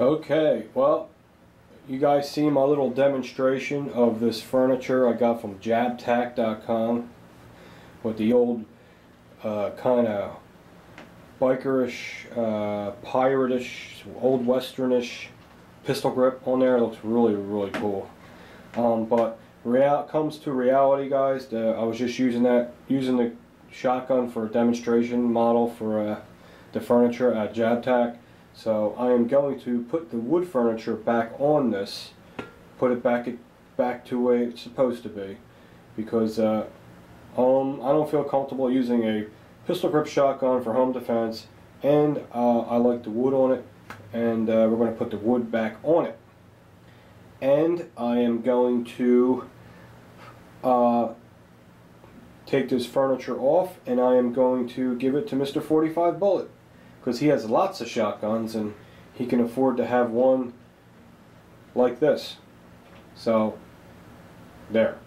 Okay, well, you guys see my little demonstration of this furniture I got from jabtack.com with the old kind of bikerish, pirate-ish, old westernish pistol grip on there. It looks really cool. But comes to reality, guys. I was just using the shotgun for a demonstration model for the furniture at JabTack. So I am going to put the wood furniture back on this, put it back to the way it's supposed to be, because I don't feel comfortable using a pistol grip shotgun for home defense, and I like the wood on it, and we're going to put the wood back on it. And I am going to take this furniture off, and I am going to give it to Mr. 45 Bullet, because he has lots of shotguns and he can afford to have one like this. So there.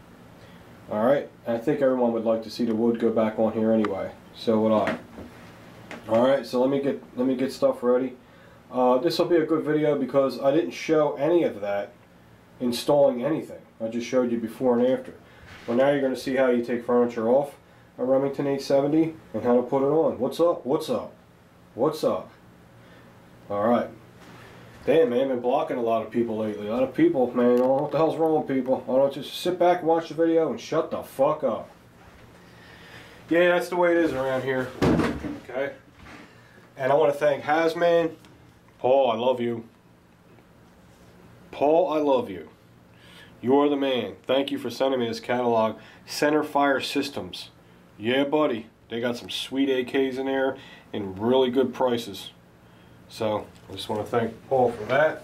Alright, I think everyone would like to see the wood go back on here anyway. So would I. Alright, so let me get stuff ready. This will be a good video because I didn't show any of that installing anything. I just showed you before and after. Well, now you're going to see how you take furniture off a Remington 870 and how to put it on. What's up? What's up? What's up? Alright. Damn, man, I've been blocking a lot of people lately. A lot of people, man, I don't know what the hell's wrong with people. I don't just sit back and watch the video and shut the fuck up. Yeah, that's the way it is around here. Okay? And I want to thank Hazman. Paul, I love you. Paul, I love you. You're the man. Thank you for sending me this catalog. Center Fire Systems. Yeah, buddy. They got some sweet AKs in there and really good prices. So, I just want to thank Paul for that.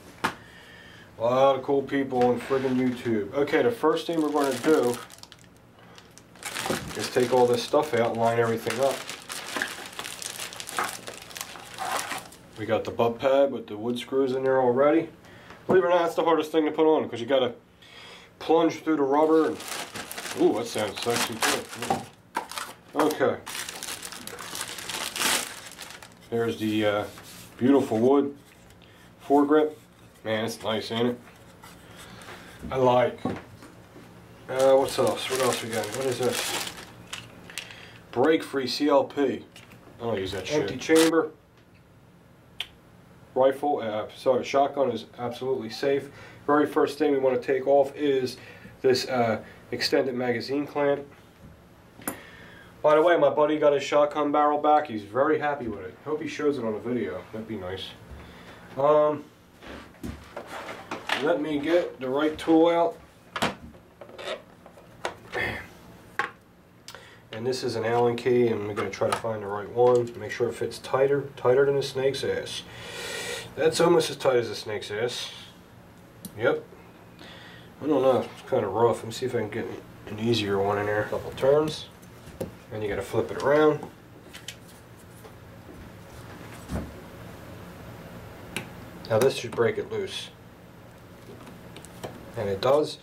A lot of cool people on friggin' YouTube. Okay, the first thing we're going to do is take all this stuff out and line everything up. We got the butt pad with the wood screws in there already. Believe it or not, that's the hardest thing to put on because you got to plunge through the rubber. And, ooh, that sounds sexy too. Okay. There's the beautiful wood foregrip. Man, it's nice, ain't it? I like. What's else? What else we got? What is this? Break-free CLP. I don't use that shit. Empty chamber. Rifle. Shotgun is absolutely safe. Very first thing we want to take off is this extended magazine clamp. By the way, my buddy got his shotgun barrel back. He's very happy with it. Hope he shows it on the video. That'd be nice. Let me get the right tool out. And this is an Allen key, and we're going to try to find the right one. Make sure it fits tighter than a snake's ass. That's almost as tight as a snake's ass. Yep. I don't know. It's kind of rough. Let me see if I can get an easier one in there. A couple turns. And you got to flip it around. Now this should break it loose. And it does.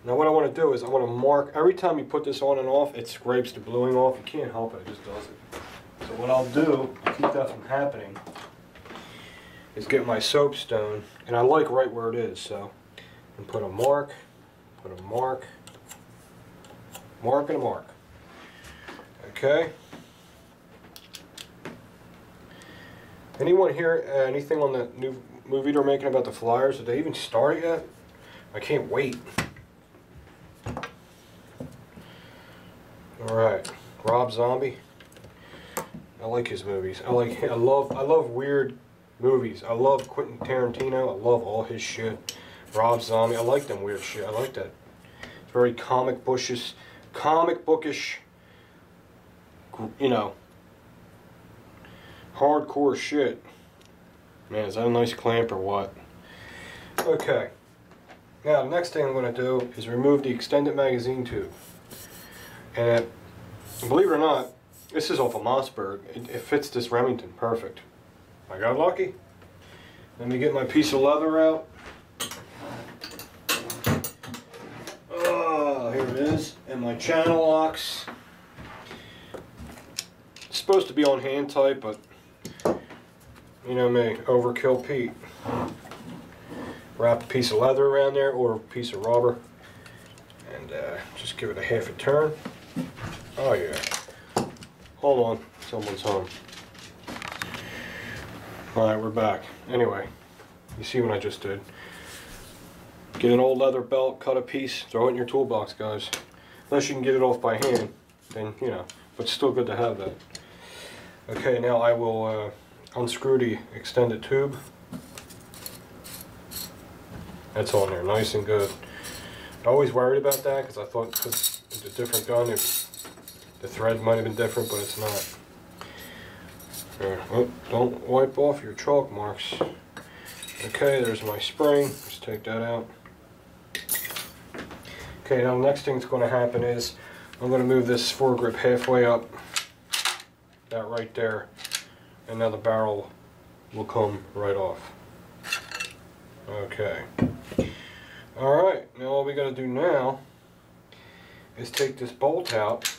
Now what I want to do is I want to mark, every time you put this on and off, it scrapes the bluing off. You can't help it, it just does it. So what I'll do to keep that from happening is get my soapstone, and I like right where it is, so and put a mark, and a mark. Okay. Anyone hear anything on the new movie they're making about the Flyers? Did they even start it yet? I can't wait. Alright, Rob Zombie. I like his movies. I love weird movies. I love Quentin Tarantino. I love all his shit. Rob Zombie. I like them weird shit. I like that. It's very comic bookish, you know, hardcore shit. Man, is that a nice clamp or what? Okay. Now, the next thing I'm going to do is remove the extended magazine tube. And believe it or not, this is off of Mossberg. It fits this Remington perfect. I got lucky. Let me get my piece of leather out. Oh, here it is. And my channel locks. It's supposed to be on hand tight, but you know me, overkill Pete. wrap a piece of leather around there or a piece of rubber, and just give it a half a turn. Oh yeah. Hold on, someone's home. Alright, we're back. Anyway, you see what I just did. Get an old leather belt, cut a piece, throw it in your toolbox, guys. Unless you can get it off by hand, then, you know, but still good to have that. Okay, now I will unscrew the extended tube. That's on there, nice and good. I always worried about that because I thought because it's a different gun, the thread might have been different, but it's not. There. Oh, don't wipe off your chalk marks. Okay, there's my spring. Let's take that out. Okay, now the next thing that's going to happen is I'm going to move this foregrip halfway up, that right there, and now the barrel will come right off. Okay. Alright, now all we got to do now is take this bolt out,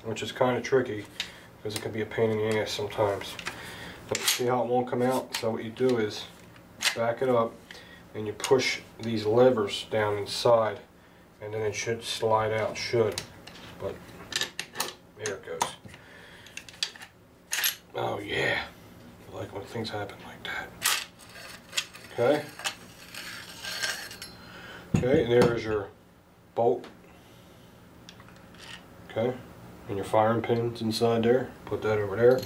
which is kind of tricky because it can be a pain in the ass sometimes. But see how it won't come out? So what you do is back it up and you push these levers down inside, and then it should slide out, but there it goes. Oh yeah, I like when things happen like that. Okay. Okay, and there is your bolt. Okay, and your firing pins inside there. Put that over there.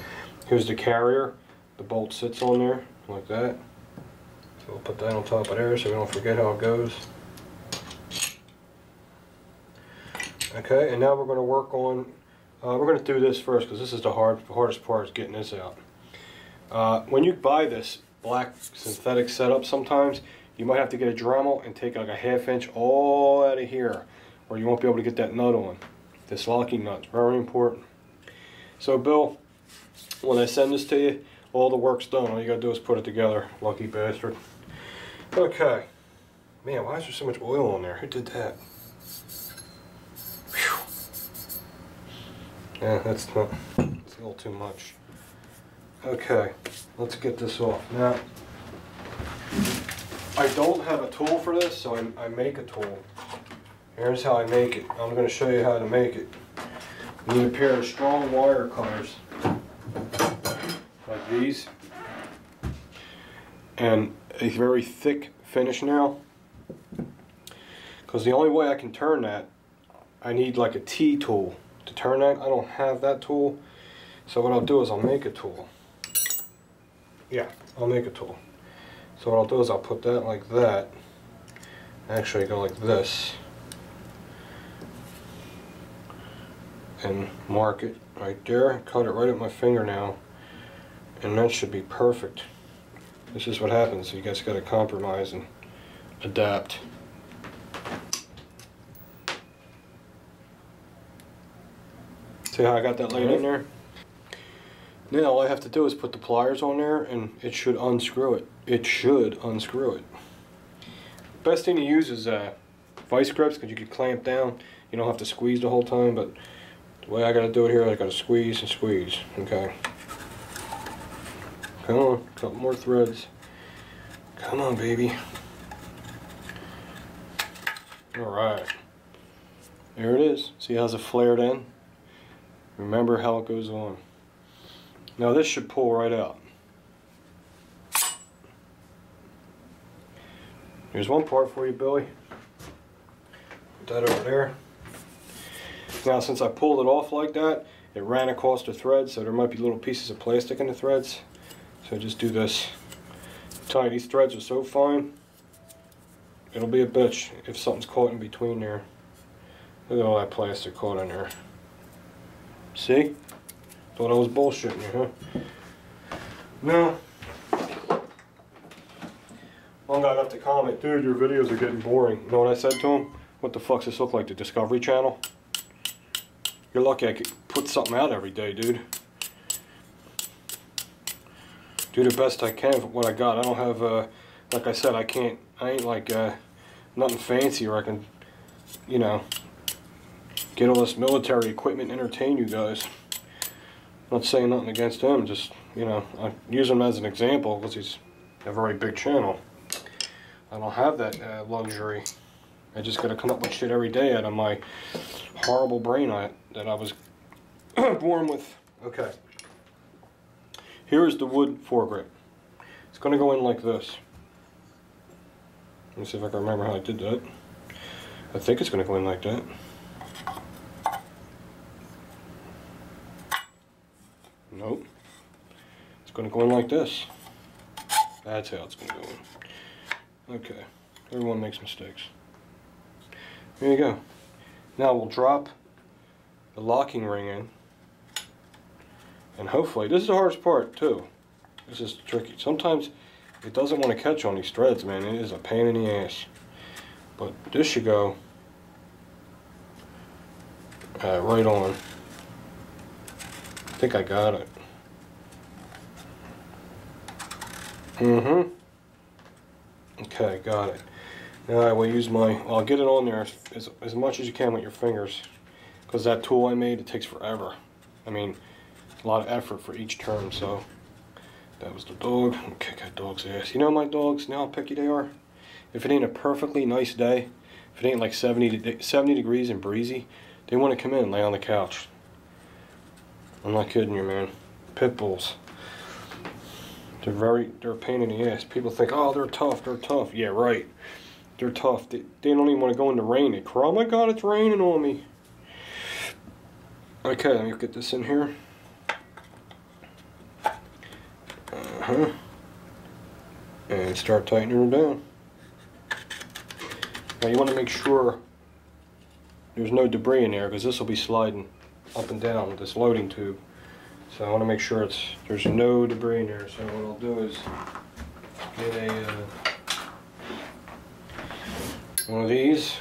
Here's the carrier. The bolt sits on there like that. So we'll put that on top of there so we don't forget how it goes. Okay, and now we're going to work on, we're going to do this first because this is the hardest part is getting this out. When you buy this black synthetic setup, sometimes you might have to get a Dremel and take like a 1/2 inch all out of here, or you won't be able to get that nut on. This locking nut, very important. So Bill, when I send this to you, all the work's done. All you gotta do is put it together. Lucky bastard. Okay. Man, why is there so much oil on there? Who did that? Whew. Yeah, it's a little too much. Okay, let's get this off. Now, I don't have a tool for this, so I make a tool. Here's how I make it. I'm going to show you how to make it. You need a pair of strong wire cutters, like these, and a very thick finish nail. Because the only way I can turn that, I need like a T tool to turn that. I don't have that tool, so what I'll do is I'll make a tool. Yeah, I'll make a tool. So what I'll do is I'll put that like that. Actually, go like this. And mark it right there. Cut it right at my fingernail. And that should be perfect. This is what happens. You guys got to compromise and adapt. See how I got that laid in there? Now all I have to do is put the pliers on there and it should unscrew it. It should unscrew it. Best thing to use is vice grips because you can clamp down. You don't have to squeeze the whole time, but the way I gotta do it here, I gotta squeeze and squeeze. Okay. Come on, a couple more threads. Come on, baby. Alright. There it is. See how's it flared in? Remember how it goes on. Now this should pull right out. Here's one part for you, Billy. Put that over there. Now since I pulled it off like that, it ran across the thread, so there might be little pieces of plastic in the threads. So just do this. I'm telling you, these threads are so fine, it'll be a bitch if something's caught in between there. Look at all that plastic caught in there. See? Thought I was bullshitting you, huh? No. One guy left a comment, dude, your videos are getting boring. You know what I said to him? What the fuck's this look like, the Discovery Channel? You're lucky I could put something out every day, dude. Do the best I can for what I got. I don't have, like I said, I ain't like, nothing fancy where I can, you know, get all this military equipment and entertain you guys. Not saying nothing against him, just, you know, I use him as an example because he's a very big channel. I don't have that luxury. I just gotta come up with shit every day out of my horrible brain that I was born with. Okay. Here is the wood foregrip. It's gonna go in like this. Let me see if I can remember how I did that. I think it's gonna go in like that. Nope. It's gonna go in like this. That's how it's gonna go in. Okay. Everyone makes mistakes. There you go. Now we'll drop the locking ring in. And hopefully, this is the hardest part too. This is tricky. Sometimes it doesn't want to catch on these threads, man. It is a pain in the ass. But this should go right on. I think I got it. Okay, got it. Now I will use I'll get it on there as much as you can with your fingers. Because that tool I made, it takes forever. I mean, a lot of effort for each turn, so. That was the dog. I'll kick that dog's ass. You know my dogs, now how picky they are? If it ain't a perfectly nice day, if it ain't like 70 degrees and breezy, they want to come in and lay on the couch. I'm not kidding you, man. Pit bulls. They're a pain in the ass. People think, oh, they're tough. Yeah, right. They're tough. They don't even want to go in the rain. They cry, oh my God, it's raining on me. Okay, let me get this in here. And start tightening her down. Now you want to make sure there's no debris in there because this will be sliding up and down this loading tube. So I want to make sure there's no debris in there. So what I'll do is get one of these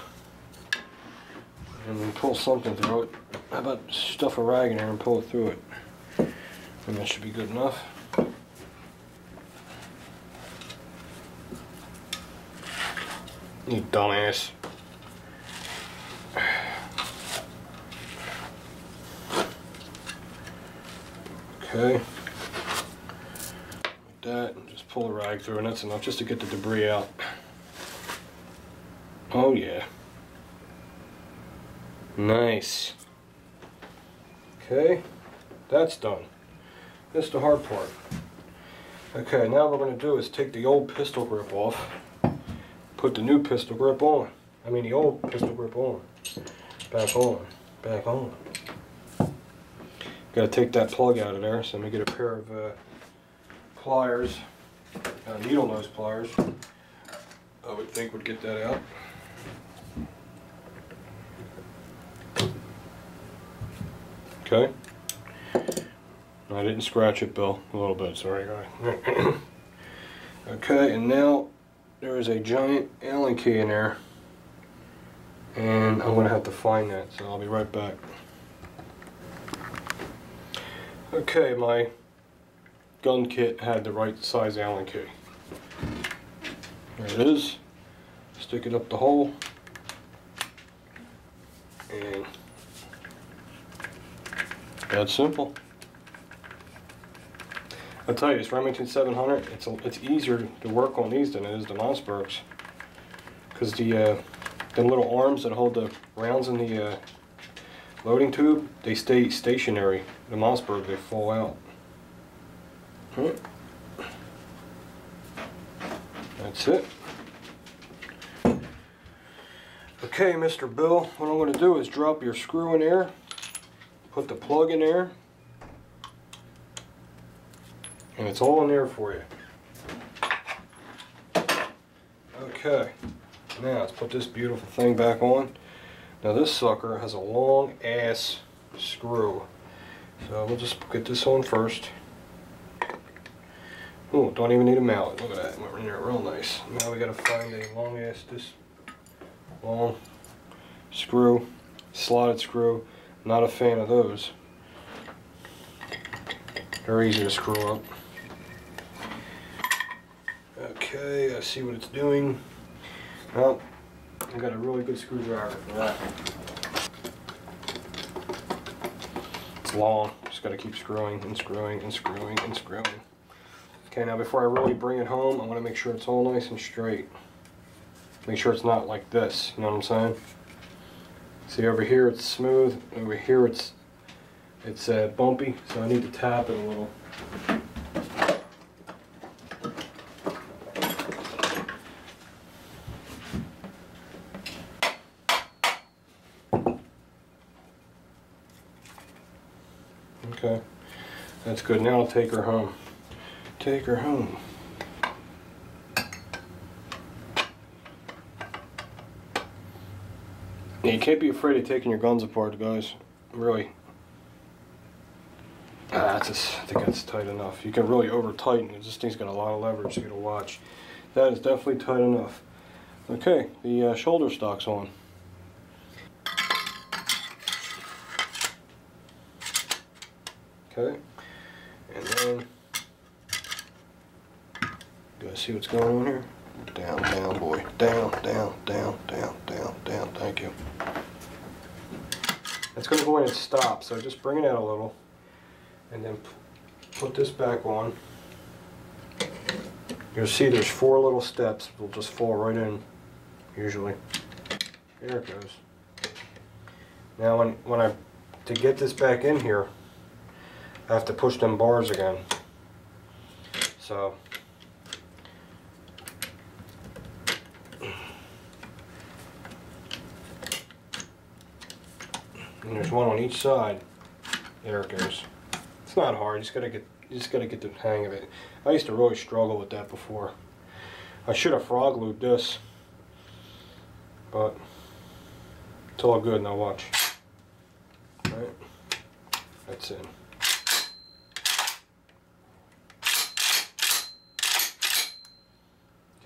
and pull something through it. How about stuff a rag in there and pull it through it? And that should be good enough. You dumbass. Okay. Like that, and just pull the rag through, and that's enough just to get the debris out. Oh yeah. Nice. Okay, that's done. This is the hard part. Okay, now what we're going to do is take the old pistol grip off. Put the new pistol grip on. I mean the old pistol grip on. Back on. Back on. Got to take that plug out of there. So I'm going to get a pair of pliers. Needle nose pliers. I would think would get that out. Okay. I didn't scratch it, Bill. A little bit. Sorry, guy. Okay, and now there is a giant Allen key in there, and I'm going to have to find that, so I'll be right back. Okay, my gun kit had the right size Allen key. There it is. Stick it up the hole, and that's simple. I tell you, this Remington 700, it's easier to work on these than it is the Mossbergs, because the little arms that hold the rounds in the loading tube, they stay stationary. The Mossberg, they fall out. That's it. Okay, Mr. Bill, what I'm going to do is drop your screw in there, put the plug in there, and it's all in there for you. Okay, now let's put this beautiful thing back on. Now this sucker has a long ass screw, so we'll just get this on first. Oh, don't even need a mallet. Look at that, went in there real nice. Now we gotta find a long ass, this long screw, slotted screw. Not a fan of those. Very easy to screw up. Okay, I see what it's doing. Well, I got a really good screwdriver for that. It's long, just got to keep screwing and screwing and screwing and screwing. Okay, now before I really bring it home, I want to make sure it's all nice and straight. Make sure it's not like this, you know what I'm saying? See, over here it's smooth, over here it's bumpy, so I need to tap it a little. Okay, that's good. Now I'll take her home. Take her home. Yeah, you can't be afraid of taking your guns apart, guys. Really. I think that's tight enough. You can really over tighten it. This thing's got a lot of leverage, so you gotta watch. That is definitely tight enough. Okay, the shoulder stock's on. Okay, and then do I see what's going on here? Down, down, boy. Down, down, down, down, down, down. Thank you. It's going to go in and stop, so just bring it out a little, and then put this back on. You'll see there's 4 little steps. It'll just fall right in, usually. There it goes. Now, to get this back in here, I have to push them bars again. So, and there's one on each side. There it goes. It's not hard. You just gotta get the hang of it. I used to really struggle with that before. I should have frog lubed this, but it's all good. Now watch. All right, that's in.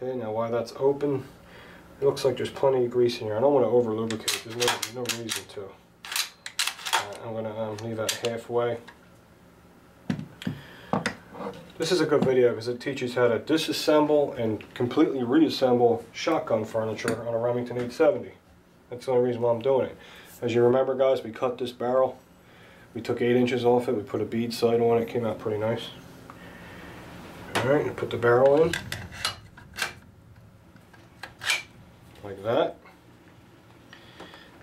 Okay, now while that's open, it looks like there's plenty of grease in here. I don't want to over lubricate. There's no reason to. I'm going to leave that halfway. This is a good video because it teaches how to disassemble and completely reassemble shotgun furniture on a Remington 870. That's the only reason why I'm doing it. As you remember, guys, we cut this barrel. We took 8 inches off it. We put a bead sight on it. It came out pretty nice. Alright, put the barrel in. Like that.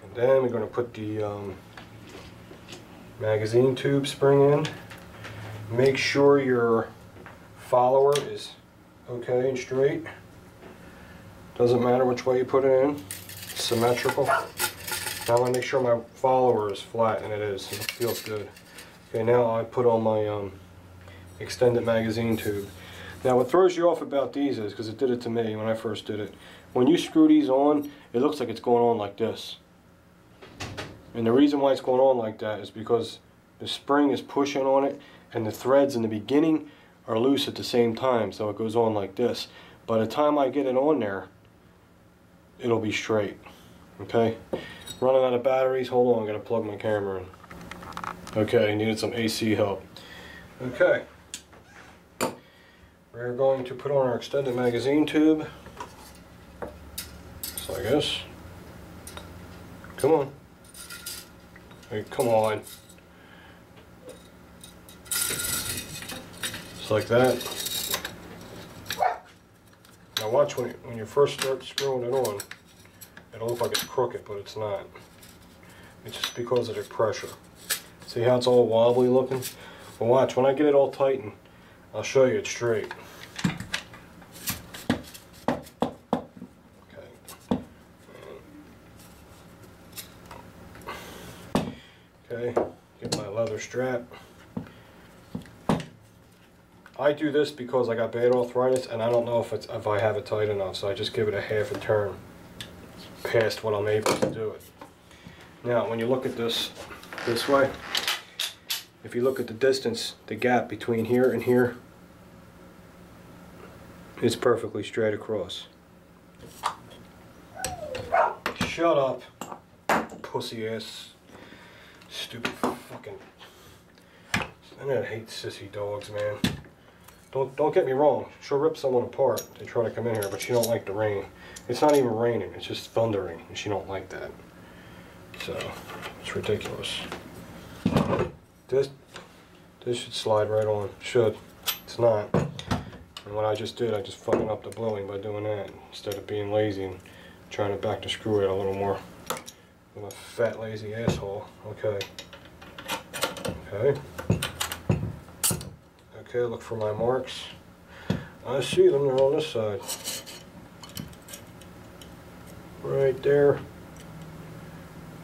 And then we're going to put the magazine tube spring in. Make sure your follower is okay and straight. Doesn't matter which way you put it in. It's symmetrical. Now I'm going to make sure my follower is flat, and it is. It feels good. Okay, now I put on my extended magazine tube. Now what throws you off about these is, because it did it to me when I first did it, when you screw these on, it looks like it's going on like this. And the reason why it's going on like that is because the spring is pushing on it, and the threads in the beginning are loose at the same time, so it goes on like this. By the time I get it on there, it'll be straight. Okay? Running out of batteries. Hold on, I gotta plug my camera in. Okay, needed some AC help. Okay. We're going to put on our extended magazine tube. Just like this. Come on. Hey, come on. Just like that. Now watch when you first start screwing it on, it'll look like it's crooked, but it's not. It's just because of the pressure. See how it's all wobbly looking? Well, watch, when I get it all tightened, I'll show you it's straight. Okay, get my leather strap. I do this because I got bad arthritis and I don't know if I have it tight enough, so I just give it a half a turn past what I'm able to do it. Now, when you look at this way, if you look at the distance, the gap between here and here, it's perfectly straight across. Shut up, pussy ass. Stupid fucking. I hate sissy dogs, man. Don't get me wrong. She'll rip someone apart. They try to come in here, but she don't like the rain. It's not even raining. It's just thundering, and she don't like that. So it's ridiculous. This should slide right on. Should. It's not. And what I just did, I just fucking up the blowing by doing that instead of being lazy and Trying to back the screw in a little more. I'm a fat, lazy asshole. Okay. Okay. Okay, look for my marks. I see them, they're on this side. Right there.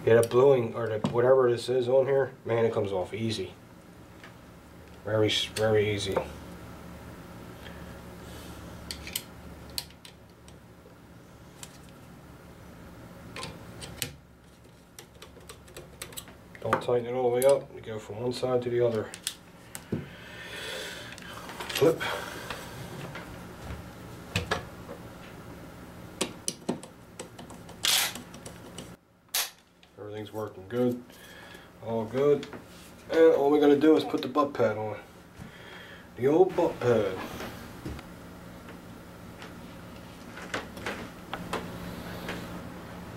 Yeah, that bluing, or that whatever this is on here, man, it comes off easy. Very, very easy. Don't tighten it all the way up. You go from one side to the other. Flip. Everything's working good. All good. And all we're going to do is put the butt pad on. The old butt pad.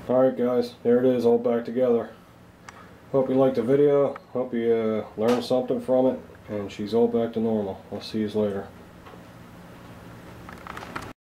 Alright guys, there it is, all back together. Hope you liked the video. Hope you learned something from it. And she's all back to normal. I'll see you later.